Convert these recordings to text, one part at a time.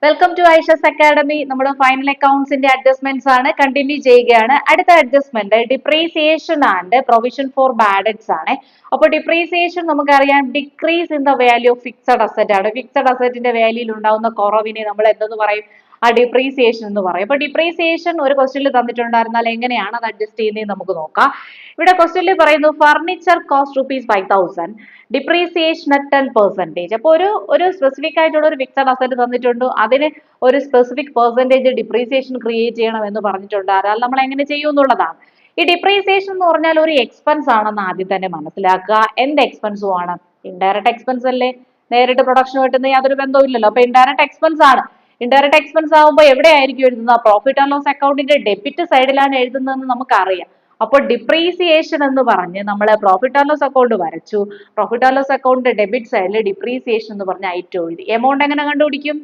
Welcome to Aisha's academy. നമ്മുടെ final അക്കൗണ്ട്സിന്റെ adjustments ആണ് കണ്ടിന്യൂ ചെയ്യുകയാണ്. അടുത്ത adjustment depreciation and provision for bad debts ആണ്. അപ്പോൾ ഡിപ്രീസിയേഷൻ നമുക്കറിയാം decrease in the value of fixed asset ആണ്. ഫിക്സഡ് അസറ്റിന്റെ വാല്യൂയിൽ ഉണ്ടാവുന്ന കുറവിനെ നമ്മൾ എന്തെന്ന് പറയും? ആ ഡിപ്രീസിയേഷൻ എന്ന് പറയും. അപ്പൊ ഡിപ്രീസിയേഷൻ ഒരു ക്വസ്റ്റ്യനിൽ തന്നിട്ടുണ്ടായിരുന്നാൽ എങ്ങനെയാണ് അത് അഡ്ജസ്റ്റ് ചെയ്യുന്നത് നമുക്ക് നോക്കാം. ഇവിടെ ക്വസ്റ്റ്യനിൽ പറയുന്നു ഫർണിച്ചർ കോസ്റ്റ് ₹5,000 ഡിപ്രീസിയേഷൻ അറ്റ് 10%. അപ്പോൾ ഒരു സ്പെസിഫിക് ആയിട്ടുള്ള ഒരു ഫിക്സഡ് അസറ്റ് തന്നിട്ടുണ്ട്, അതിന് ഒരു സ്പെസിഫിക് പെർസെന്റേജ് ഡിപ്രീസിയേഷൻ ക്രിയേറ്റ് ചെയ്യണം എന്ന് പറഞ്ഞിട്ടുണ്ട്. അതായത് നമ്മൾ എങ്ങനെ ചെയ്യും എന്നുള്ളതാണ്. ഈ ഡിപ്രീസിയേഷൻ എന്ന് പറഞ്ഞാൽ ഒരു എക്സ്പെൻസ് ആണെന്ന് ആദ്യം തന്നെ മനസ്സിലാക്കുക. എന്ത് എക്സ്പെൻസും ആണ്? ഇൻഡയറക്റ്റ് എക്സ്പെൻസ് അല്ലേ? നേരിട്ട് പ്രൊഡക്ഷൻ കിട്ടുന്ന യാതൊരു ബന്ധവും ഇല്ലല്ലോ. അപ്പൊ ഇൻഡയറക്റ്റ് എക്സ്പെൻസ് ആണ്. ഇൻഡയറക്റ്റ് എക്സ്പെൻസ് ആകുമ്പോൾ എവിടെയായിരിക്കും എഴുതുന്നത്? പ്രോഫിറ്റ് ആൻഡ് ലോസ് അക്കൗണ്ടിന്റെ ഡെബിറ്റ് സൈഡിലാണ് എഴുതുന്നതെന്ന് നമുക്കറിയാം. അപ്പോൾ ഡിപ്രീസിയേഷൻ എന്ന് പറഞ്ഞ് നമ്മൾ പ്രോഫിറ്റ് ആൻഡ് ലോസ് അക്കൗണ്ട് വരച്ചു. പ്രോഫിറ്റ് ആൻഡ് ലോസ് അക്കൗണ്ടിന്റെ ഡെബിറ്റ് സൈഡിൽ ഡിപ്രീസിയേഷൻ എന്ന് പറഞ്ഞ ഐറ്റം എഴുതി. എമൗണ്ട് എങ്ങനെ കണ്ടുപിടിക്കും?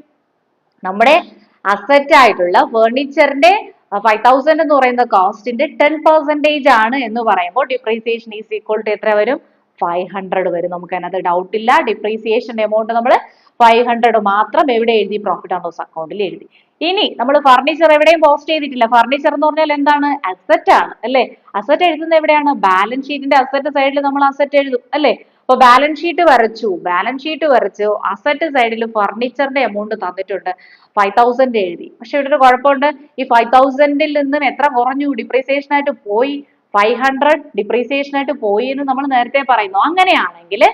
നമ്മുടെ അസറ്റ് ആയിട്ടുള്ള ഫർണിച്ചറിന്റെ 5,000 എന്ന് പറയുന്ന കോസ്റ്റിന്റെ 10% ആണ് എന്ന് പറയുമ്പോൾ ഡിപ്രീസിയേഷൻ ഈസ് ഈക്വൽ ടു എത്ര വരും? 500 വരും. നമുക്ക് അതിനകത്ത് ഡൗട്ട് ഇല്ല. ഡിപ്രീസിയേഷൻ എമൗണ്ട് നമ്മൾ 500 മാത്രം എവിടെ എഴുതി? പ്രോഫിറ്റ് ആൻഡ് ലോസ് അക്കൗണ്ടിൽ എഴുതി. ഇനി നമ്മൾ ഫർണിച്ചർ എവിടെയും പോസ്റ്റ് ചെയ്തിട്ടില്ല. ഫർണിച്ചർ എന്ന് പറഞ്ഞാൽ എന്താണ്? അസറ്റ് ആണ് അല്ലെ? അസറ്റ് എഴുതുന്നത് എവിടെയാണ്? ബാലൻസ് ഷീറ്റിന്റെ അസറ്റ് സൈഡിൽ നമ്മൾ അസറ്റ് എഴുതും അല്ലെ? അപ്പൊ ബാലൻസ് ഷീറ്റ് വരച്ചു. അസറ്റ് സൈഡിൽ ഫർണിച്ചറിന്റെ എമൗണ്ട് തന്നിട്ടുണ്ട്, 5,000 എഴുതി. പക്ഷെ ഇവിടെ ഒരു കുഴപ്പമുണ്ട്. ഈ 5,000-ൽ നിന്നും എത്ര കുറഞ്ഞു? ഡിപ്രീസിയേഷൻ ആയിട്ട് പോയി. 500 ഡിപ്രീസിയേഷൻ ആയിട്ട് പോയി എന്ന് നമ്മൾ നേരത്തെ പറയുന്നു. അങ്ങനെയാണെങ്കിൽ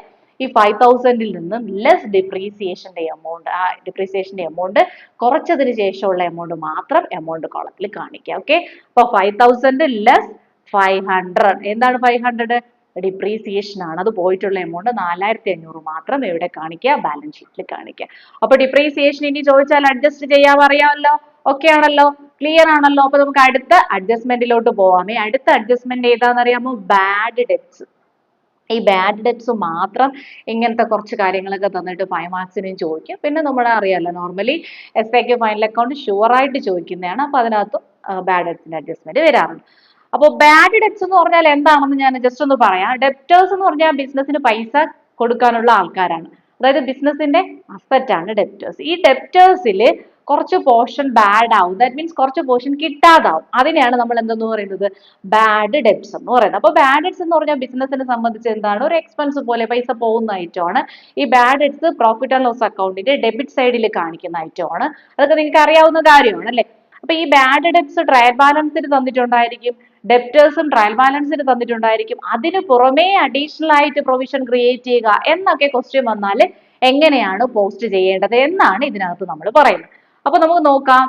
ഈ 5,000-ൽ നിന്നും ലെസ് ഡിപ്രീസിയേഷന്റെ എമൗണ്ട്, ആ ഡിപ്രീസിയേഷന്റെ എമൗണ്ട് കുറച്ചതിന് ശേഷമുള്ള എമൗണ്ട് മാത്രം എമൗണ്ട് കോളത്തിൽ കാണിക്കുക. ഓക്കെ, അപ്പൊ 5,000 ലെസ് 500. എന്താണ് 500? ഡിപ്രീസിയേഷൻ ആണ്. അത് പോയിട്ടുള്ള എമൗണ്ട് 4,500 മാത്രം എവിടെ കാണിക്കുക? ബാലൻസ് ഷീറ്റിൽ കാണിക്കുക. അപ്പൊ ഡിപ്രീസിയേഷൻ ഇനി ചോദിച്ചാൽ അഡ്ജസ്റ്റ് ചെയ്യാൻ അറിയാമല്ലോ. ഓക്കെ ആണല്ലോ, ക്ലിയർ ആണല്ലോ. അപ്പൊ നമുക്ക് അടുത്ത അഡ്ജസ്റ്റ്മെന്റിലോട്ട് പോവാമേ. അടുത്ത അഡ്ജസ്റ്റ്മെന്റ് ഏതാണെന്നറിയാമോ? Bad debts. ഈ ബാഡ് ഡെറ്റ്സ് മാത്രം ഇങ്ങനത്തെ കുറച്ച് കാര്യങ്ങളൊക്കെ തന്നിട്ട് 5 മാർക്സിനും ചോദിക്കും. പിന്നെ നമ്മളെ അറിയാമല്ലോ, നോർമലി SAQ ഫൈനൽ അക്കൗണ്ട് ഷുവറായിട്ട് ചോദിക്കുന്നതാണ്. അപ്പൊ അതിനകത്തും ബാഡ് ഡെറ്റ്സിന്റെ അഡ്ജസ്റ്റ്മെന്റ് വരാറുണ്ട്. അപ്പോൾ ബാഡ് ഡെറ്റ്സ് എന്ന് പറഞ്ഞാൽ എന്താണെന്ന് ഞാൻ ജസ്റ്റ് ഒന്ന് പറയാം. ഡെപ്റ്റേഴ്സ് എന്ന് പറഞ്ഞാൽ ബിസിനസ്സിന് പൈസ കൊടുക്കാനുള്ള ആൾക്കാരാണ്. അതായത് ബിസിനസിന്റെ അസറ്റ് ആണ് ഡെപ്റ്റേഴ്സ്. ഈ ഡെപ്റ്റേഴ്സിൽ കുറച്ച് പോർഷൻ ബാഡ് ആവും. ദാറ്റ് മീൻസ് കുറച്ച് പോർഷൻ കിട്ടാതാവും. അതിനെയാണ് നമ്മൾ എന്തെന്ന് പറയുന്നത്? ബാഡ് ഡെപ്റ്റ്സ് എന്ന് പറയുന്നത്. അപ്പോൾ ബാഡ് ഡെപ്റ്റ്സ് എന്ന് പറഞ്ഞാൽ ബിസിനസിനെ സംബന്ധിച്ച് എന്താണ്? ഒരു എക്സ്പെൻസ് പോലെ പൈസ പോകുന്ന ഐറ്റമാണ്. ഈ bad debts profit and loss അക്കൗണ്ടിന്റെ ഡെബിറ്റ് സൈഡിൽ കാണിക്കുന്ന ഐറ്റമാണ്. അതൊക്കെ നിങ്ങൾക്ക് അറിയാവുന്ന കാര്യമാണ് അല്ലേ? അപ്പൊ ഈ ബാഡ് ഡെപ്റ്റ്സ് ട്രയൽ ബാലൻസിന് തന്നിട്ടുണ്ടായിരിക്കും, ഡെപ്റ്റേഴ്സും ട്രയൽ ബാലൻസിന് തന്നിട്ടുണ്ടായിരിക്കും. അതിന് പുറമേ അഡീഷണൽ ആയിട്ട് പ്രൊവിഷൻ ക്രിയേറ്റ് ചെയ്യുക എന്നൊക്കെ ക്വസ്റ്റ്യൻ വന്നാൽ എങ്ങനെയാണ് പോസ്റ്റ് ചെയ്യേണ്ടത് എന്നാണ് ഇതിനകത്ത് നമ്മൾ പറയുന്നത്. അപ്പൊ നമുക്ക് നോക്കാം.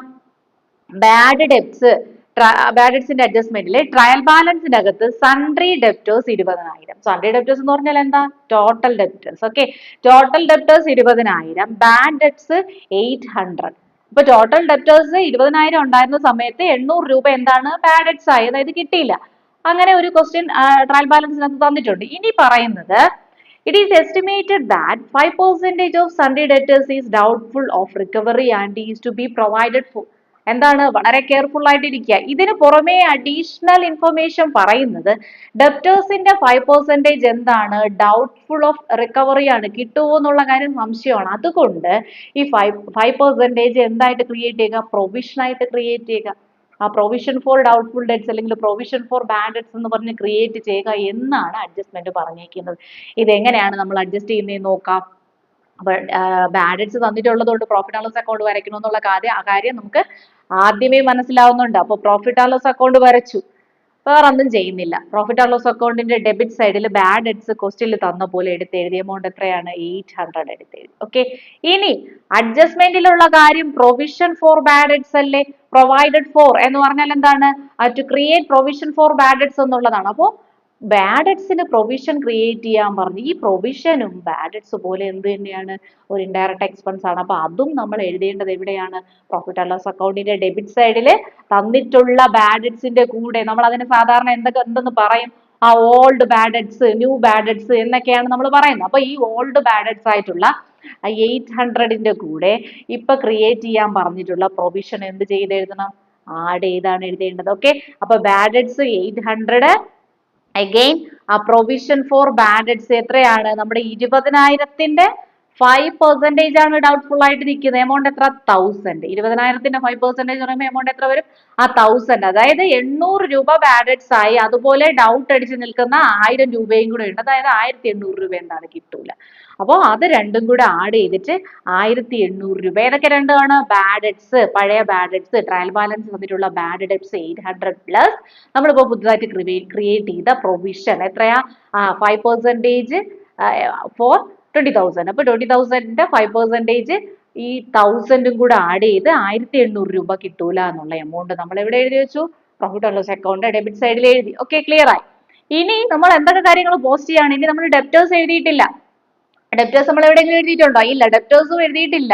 ബാഡ് ഡെപ്റ്റ്സിന്റെ അഡ്ജസ്റ്റ്മെന്റിൽ ട്രയൽ ബാലൻസിന്റെ അകത്ത് സൺട്രി ഡെപ്റ്റേഴ്സ് 20,000. സൺട്രി ഡെപ്റ്റേഴ്സ് എന്ന് പറഞ്ഞാൽ എന്താ? Total debtors. Okay, total debtors 20,000, bad debts 800. ഇപ്പൊ ടോട്ടൽ ഡെപ്റ്റേഴ്സ് 20,000 ഉണ്ടായിരുന്ന സമയത്ത് 800 രൂപ എന്താണ്? ബാഡ് ഡെപ്റ്റ്സ് ആയി, അതായത് കിട്ടിയില്ല. അങ്ങനെ ഒരു ക്വസ്റ്റ്യൻ ട്രയൽ ബാലൻസിനകത്ത് തന്നിട്ടുണ്ട്. ഇനി പറയുന്നത് it is estimated that 5% of sundry debtors is doubtful of recovery and is to be provided for. എന്താണ്? വളരെ കെയർഫുൾ ആയിട്ടിരിക്കുക. ഇതിന് പുറമേ അഡീഷണൽ ഇൻഫർമേഷൻ പറയുന്നത് ഡെപ്റ്റേഴ്സിന്റെ 5% എന്താണ്? ഡൗട്ട്ഫുൾ ഓഫ് റിക്കവറി ആണ്. കിട്ടുമോ എന്നുള്ള കാര്യം സംശയമാണ്. അതുകൊണ്ട് ഈ 5% എന്തായിട്ട് ക്രിയേറ്റ് ചെയ്യുക? പ്രൊവിഷൻ ആയിട്ട് ക്രിയേറ്റ് ചെയ്യുക. ആ പ്രൊവിഷൻ ഫോർ ഡൗട്ട്ഫുൾ ഡെറ്റ്സ് അല്ലെങ്കിൽ പ്രൊവിഷൻ ഫോർ ബാഡ് ഡെറ്റ്സ് എന്ന് പറഞ്ഞ് ക്രിയേറ്റ് ചെയ്യുക എന്നാണ് അഡ്ജസ്റ്റ്മെന്റ് പറഞ്ഞേക്കുന്നത്. ഇതെങ്ങനെയാണ് നമ്മൾ അഡ്ജസ്റ്റ് ചെയ്യുന്നതെന്ന് നോക്കാം. അപ്പൊ ബാഡ് ഡെറ്റ്സ് തന്നിട്ടുള്ളതുകൊണ്ട് പ്രോഫിറ്റ് ആൻഡ് ലോസ് അക്കൗണ്ട് വരയ്ക്കണം എന്നുള്ള കാര്യം നമുക്ക് ആദ്യമേ മനസ്സിലാവുന്നുണ്ട്. അപ്പൊ പ്രോഫിറ്റ് ആൻഡ് ലോസ് അക്കൗണ്ട് വരച്ചു, വേറെ ഒന്നും ചെയ്യുന്നില്ല. പ്രോഫിറ്റ് ആൻഡ് ലോസ് അക്കൗണ്ടിന്റെ ഡെബിറ്റ് സൈഡിൽ ബാഡ് ഡെറ്റ്സ് ക്വസ്റ്റ്യനിൽ തന്ന പോലെ എടുത്തെഴുതി. എമൗണ്ട് എത്രയാണ്? 800 എടുത്തെഴുതി. ഓക്കെ, ഇനി അഡ്ജസ്റ്റ്മെന്റിലുള്ള കാര്യം പ്രൊവിഷൻ ഫോർ ബാഡ് ഡെറ്റ്സ് അല്ലേ? പ്രൊവൈഡഡ് ഫോർ എന്ന് പറഞ്ഞാൽ എന്താണ്? To create provision for bad debts എന്നുള്ളതാണ്. അപ്പോൾ ബാഡ് ഡെറ്റ്സിന് പ്രൊവിഷൻ ക്രിയേറ്റ് ചെയ്യാൻ പറഞ്ഞു. ഈ പ്രൊവിഷനും ബാഡ് ഡെറ്റ്സ് പോലെ എന്ത് തന്നെയാണ്? ഒരു ഇൻഡയറക്റ്റ് എക്സ്പെൻസ് ആണ്. അപ്പൊ അതും നമ്മൾ എഴുതേണ്ടത് എവിടെയാണ്? പ്രോഫിറ്റ് ആൻഡ് ലോസ് അക്കൗണ്ടിന്റെ ഡെബിറ്റ് സൈഡിൽ തന്നിട്ടുള്ള ബാഡ് ഡെറ്റ്സിന്റെ കൂടെ നമ്മൾ അതിന് സാധാരണ എന്തെന്ന് പറയും? ആ old bad debts, new bad debts എന്നൊക്കെയാണ് നമ്മൾ പറയുന്നത്. അപ്പൊ ഈ ഓൾഡ് ബാഡ് ഡെറ്റ്സ് ആയിട്ടുള്ള 800-ന്റെ കൂടെ ഇപ്പൊ ക്രിയേറ്റ് ചെയ്യാൻ പറഞ്ഞിട്ടുള്ള പ്രൊവിഷൻ എന്ത് ചെയ്ത് എഴുതണം? ആഡ് ചെയ്താണ് എഴുതേണ്ടത്. ഓക്കെ, അപ്പൊ ബാഡ് ഡെറ്റ്സ് 800. അഗെയിൻ ആ പ്രൊവിഷൻ ഫോർ ബാഡ് ഡെറ്റ്സ് എത്രയാണ്? നമ്മുടെ 20,000-ന്റെ 5% ആണ് ഡൗട്ട്ഫുൾ ആയിട്ട് നിൽക്കുന്നത്. എമൗണ്ട് എത്ര? 1000. 20,000ന്റെ 5% പറയുമ്പോൾ എമൗണ്ട് എത്ര വരും? 1000. അതായത് 800 രൂപ ബാഡ് ഡെറ്റ്സ് ആയി. അതുപോലെ ഡൗട്ട് അടിച്ച് നിൽക്കുന്ന 1000 രൂപയും കൂടെ ഉണ്ട്. അതായത് 1800 രൂപ എന്താണ്? കിട്ടൂല. അപ്പോൾ അത് രണ്ടും കൂടെ ആഡ് ചെയ്തിട്ട് 1800 രൂപ. ഏതൊക്കെ രണ്ടാണ്? ബാഡ് ഡെറ്റ്സ്, പഴയ ബാഡ് ഡെറ്റ്സ്, ട്രയൽ ബാലൻസ് വന്നിട്ടുള്ള ബാഡ് ഡെറ്റ്സ് 800 പ്ലസ് നമ്മളിപ്പോൾ പുതുതായിട്ട് ക്രിയേറ്റ് ചെയ്ത പ്രൊവിഷൻ എത്രയാ? 5% ഫോർ 20,000. അപ്പൊ 20,000ന്റെ 5% ഈ 1000ഉം കൂടെ ആഡ് ചെയ്ത് 1800 രൂപ കിട്ടൂല എന്നുള്ള എമൗണ്ട് നമ്മൾ എവിടെ എഴുതി വെച്ചു? Profit and loss account debit സൈഡിൽ എഴുതി. ഓക്കെ, ക്ലിയർ ആയി. ഇനി നമ്മൾ എന്തൊക്കെ കാര്യങ്ങൾ പോസ്റ്റ് ചെയ്യാണ്? ഇനി നമ്മൾ ഡെപ്റ്റേഴ്സ് എഴുതിയിട്ടില്ല. ഡെപ്റ്റേഴ്സ് നമ്മൾ എവിടെയെങ്കിലും എഴുതിയിട്ടുണ്ടോ? ഇല്ല, ഡെപ്റ്റേഴ്സും എഴുതിയിട്ടില്ല.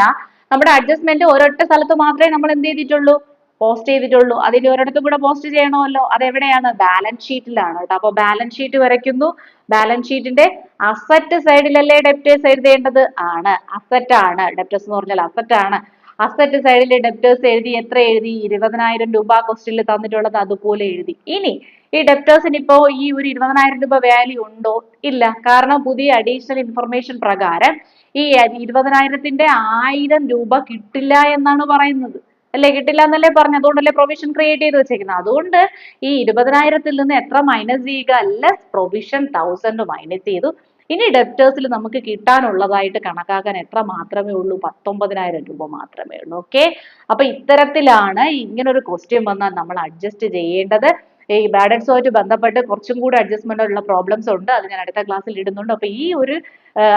നമ്മുടെ അഡ്ജസ്റ്റ്മെന്റ് ഒരൊറ്റ സ്ഥലത്ത് മാത്രമേ നമ്മൾ എന്ത് ചെയ്തിട്ടുള്ളൂ? പോസ്റ്റ് ചെയ്തിട്ടുള്ളൂ. അതിന്റെ ഒരിടത്തും കൂടെ പോസ്റ്റ് ചെയ്യണമല്ലോ. അതെവിടെയാണ്? ബാലൻസ് ഷീറ്റിലാണ് കേട്ടോ. അപ്പൊ ബാലൻസ് ഷീറ്റ് വരയ്ക്കുന്നു. ബാലൻസ് ഷീറ്റിന്റെ അസറ്റ് സൈഡിലല്ലേ ഡെപ്റ്റേഴ്സ് എഴുതേണ്ടത്? ആണ്, അസറ്റ് ആണ്. ഡെപ്റ്റേഴ്സ് എന്ന് പറഞ്ഞാൽ അസറ്റ് ആണ്. അസറ്റ് സൈഡിൽ ഡെപ്റ്റേഴ്സ് എഴുതി. എത്ര എഴുതി? 20,000 രൂപ ക്വസ്റ്റ്യനിൽ തന്നിട്ടുള്ളത് അതുപോലെ എഴുതി. ഇനി ഈ ഡെപ്റ്റേഴ്സിന് ഇപ്പോ ഈ ഒരു 20,000 രൂപ വാല്യൂ ഉണ്ടോ? ഇല്ല. കാരണം പുതിയ അഡീഷണൽ ഇൻഫർമേഷൻ പ്രകാരം ഈ 20,000ന്റെ 1000 രൂപ കിട്ടില്ല എന്നാണ് പറയുന്നത്. അല്ലേ? കിട്ടില്ല എന്നല്ലേ പറഞ്ഞു. അതുകൊണ്ടല്ലേ പ്രൊവിഷൻ ക്രിയേറ്റ് ചെയ്ത് വെച്ചേക്കുന്നത്. അതുകൊണ്ട് ഈ 20,000ത്തിൽ നിന്ന് എത്ര മൈനസ് ചെയ്യുക? ലെസ് പ്രൊവിഷൻ 1000 മൈനസ് ചെയ്തു. ഇനി ഡെപ്റ്റേഴ്സിൽ നമുക്ക് കിട്ടാനുള്ളതായിട്ട് കണക്കാക്കാൻ എത്ര മാത്രമേ ഉള്ളൂ? 19,000 രൂപ മാത്രമേ ഉള്ളൂ. ഓക്കെ, അപ്പൊ ഇത്തരത്തിലാണ് ഇങ്ങനൊരു ക്വസ്റ്റ്യൻ വന്നാൽ നമ്മൾ അഡ്ജസ്റ്റ് ചെയ്യേണ്ടത്. ഈ ബാഡ് ഡെറ്റ്സുമായിട്ട് ബന്ധപ്പെട്ട് കുറച്ചും കൂടി അഡ്ജസ്റ്റ്മെന്റ് ഉള്ള പ്രോബ്ലംസ് ഉണ്ട്. അത് ഞാൻ അടുത്ത ക്ലാസ്സിൽ ഇടുന്നുണ്ട്. അപ്പൊ ഈ ഒരു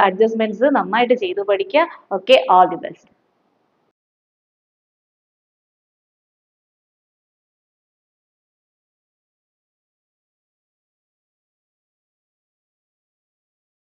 അഡ്ജസ്റ്റ്മെന്റ്സ് നന്നായിട്ട് ചെയ്തു പഠിക്കുക. Okay, all the best.